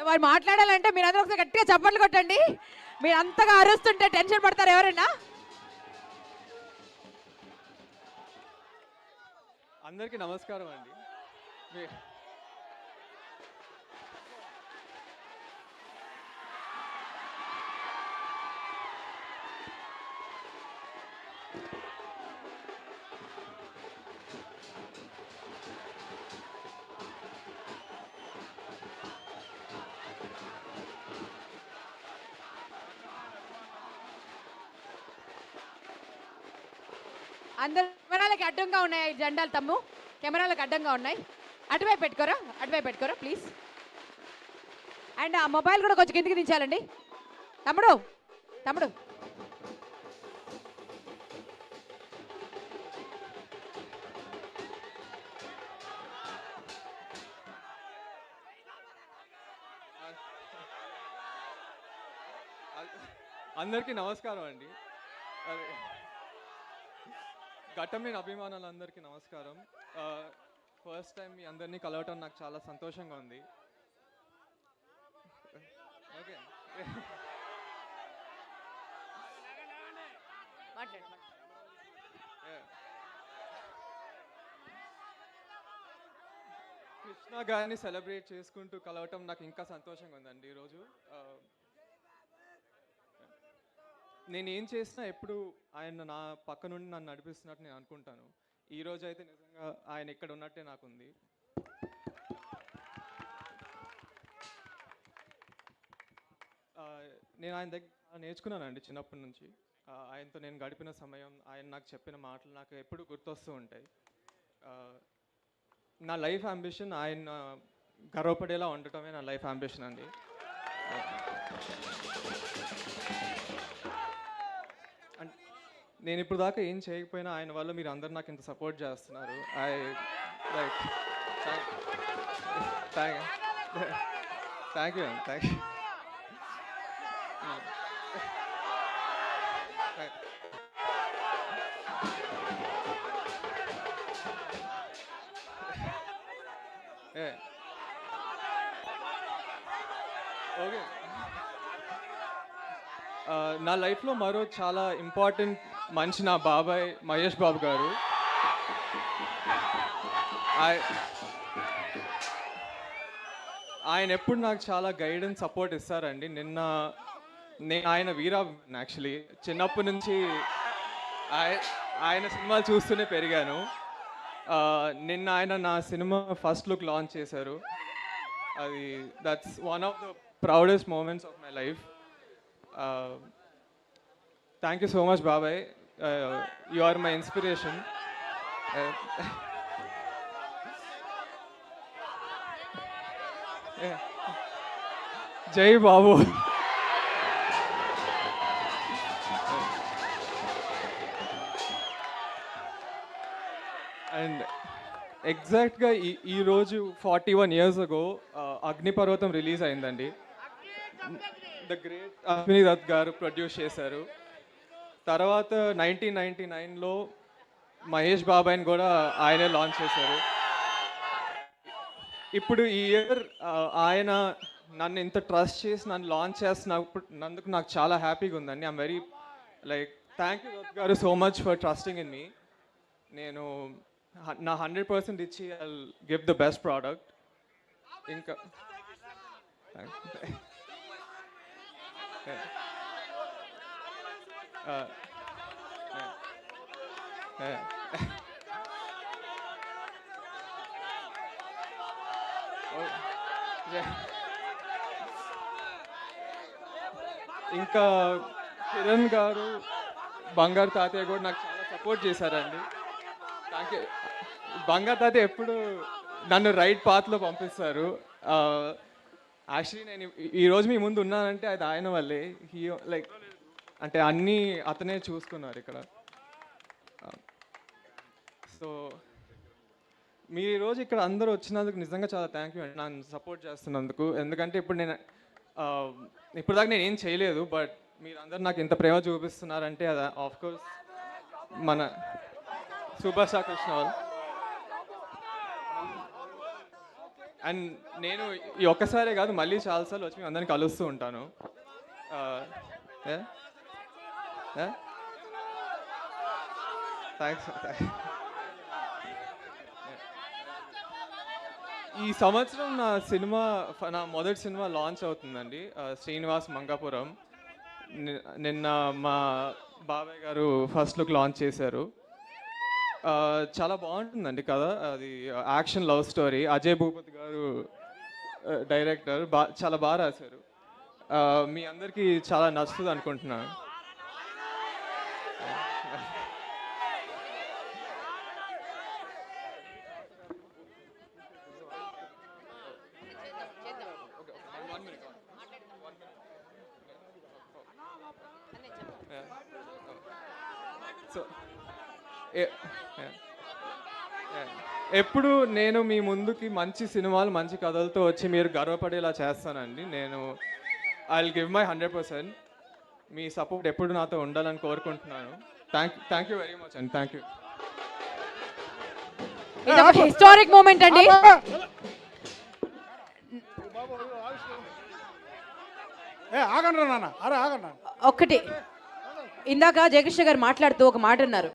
వారు మాట్లాడాలంటే మీరందరూ ఒకసారి గట్టిగా చప్పట్లు కొట్టండి. మీరు అంతగా అరుస్తుంటే టెన్షన్ పడతారు ఎవరైనా. అందరికీ నమస్కారం అండి. అందరు కెమెరాలకి అడ్డంగా ఉన్నాయి జెండాలు. తమ్ము కెమెరాలకు అడ్డంగా ఉన్నాయి. అటువైపు పెట్టుకోరా ప్లీజ్. అండ్ ఆ మొబైల్ కూడా కొంచెం కిందికి దించాలండి. తమ్ముడు అందరికీ నమస్కారం అండి. ఘట్టమైన అభిమానులందరికీ నమస్కారం. ఫస్ట్ టైం మీ అందరినీ కలవటం నాకు చాలా సంతోషంగా ఉంది. ఓకే, కృష్ణ గారిని సెలబ్రేట్ చేసుకుంటూ కలవటం నాకు ఇంకా సంతోషంగా ఉందండి. ఈరోజు నేను ఏం చేసినా ఎప్పుడు ఆయన నా పక్క నుండి నన్ను నడిపిస్తున్నట్టు నేను అనుకుంటాను. ఈరోజు అయితే నిజంగా ఆయన ఇక్కడ ఉన్నట్టే నాకుంది. నేను ఆయన దగ్గర నేర్చుకున్నానండి చిన్నప్పటి నుంచి. ఆయనతో నేను గడిపిన సమయం, ఆయన నాకు చెప్పిన మాటలు నాకు ఎప్పుడు గుర్తొస్తూ ఉంటాయి. నా లైఫ్ అంబిషన్ ఆయన గర్వపడేలా ఉండటమే నా లైఫ్ అంబిషన్ అండి. నేను ఇప్పుడు దాకా ఏం చేయకపోయినా ఆయన వల్ల మీరు అందరు నాకు ఇంత సపోర్ట్ చేస్తున్నారు. Thank you. ఓకే, నా లైఫ్లో మరో చాలా ఇంపార్టెంట్ మనిషి నా బాబాయ్ మహేష్ బాబు గారు. ఆయన ఎప్పుడు నాకు చాలా గైడెన్స్ సపోర్ట్ ఇస్తారండి. నేను ఆయన వీరా యాక్చువల్లీ చిన్నప్పటి నుంచి ఆయన సినిమాలు చూస్తూనే పెరిగాను. నిన్న ఆయన నా సినిమా ఫస్ట్ లుక్ లాంచ్ చేశారు. అది that's one of the proudest moments of my life. Thank you so much, Babai. You are my inspiration. Jai Babu. And ఎగ్జాక్ట్గా ఈరోజు 41 years ago అగ్నిపర్వతం రిలీజ్ అయిందండి. ద గ్రేట్ అశ్విని దత్ గారు ప్రొడ్యూస్ చేశారు. తర్వాత 1999లో మహేష్ బాబాయ్ని కూడా ఆయనే లాంచ్ చేశారు. ఇప్పుడు ఈ ఇయర్ ఆయన నన్ను ఇంత ట్రస్ట్ చేసి నన్ను లాంచ్ చేస్తున్నందుకు నాకు చాలా హ్యాపీగా ఉందండి. I'm very thank you Dutt గారు so much for trusting in me. నేను నా 100% ఇచ్చి I will give the best product. ఇంకా ఇంకా కిరణ్ గారు, బంగారు తాతయ్య కూడా నాకు చాలా సపోర్ట్ చేశారండి. Thank you. బంగారు తాతయ్య ఎప్పుడు నన్ను రైట్ పాత్లో పంపిస్తారు. యాక్చువల్లీ నేను ఈరోజు మీ ముందు ఉన్నానంటే అది ఆయన వల్లే. లైక్ అంటే అన్నీ అతనే చూసుకున్నారు ఇక్కడ. సో మీరు ఈరోజు ఇక్కడ అందరూ వచ్చినందుకు నిజంగా చాలా థ్యాంక్ యూ అండి, నన్ను సపోర్ట్ చేస్తున్నందుకు. ఎందుకంటే ఇప్పుడు దాకా నేను ఏం చేయలేదు, బట్ మీరు అందరు నాకు ఇంత ప్రేమ చూపిస్తున్నారంటే అది ఆఫ్కోర్స్ మన సూపర్ స్టార్ కృష్ణ వాళ్ళు. అండ్ నేను ఈ ఒక్కసారే కాదు మళ్ళీ చాలాసార్లు వచ్చి మీ అందరిని కలుస్తూ ఉంటాను. థ్యాంక్స్. ఈ సంవత్సరం నా మొదటి సినిమా లాంచ్ అవుతుందండి, శ్రీనివాస్ మంగాపురం. నిన్న మా బాబాయ్ గారు ఫస్ట్ లుక్ లాంచ్ చేశారు. చాలా బాగుంటుందండి కథ. అది action love story. Ajay Bhupathi గారు డైరెక్టర్. చాలా బాగా రాశారు. మీ అందరికీ చాలా నచ్చుతుంది అనుకుంటున్నాను. సో ఎప్పుడు నేను మీ ముందుకి మంచి సినిమాలు మంచి కథలతో వచ్చి మీరు గర్వపడేలా చేస్తానండి. నేను I will give my 100%. Me support ఎప్పుడు నాతో ఉండాలని కోరుకుంటున్నాను. థ్యాంక్ యూ వెరీ మచ్ అండి. Thank you. ఇది ఒక హిస్టారిక్ మూమెంట్ అండి. ఆగండి నాన్న, అరే ఆగండి. ఒక్కటి ఇందాక జయకృష్ణ గారు మాట్లాడుతూ ఒక మాట అన్నారు.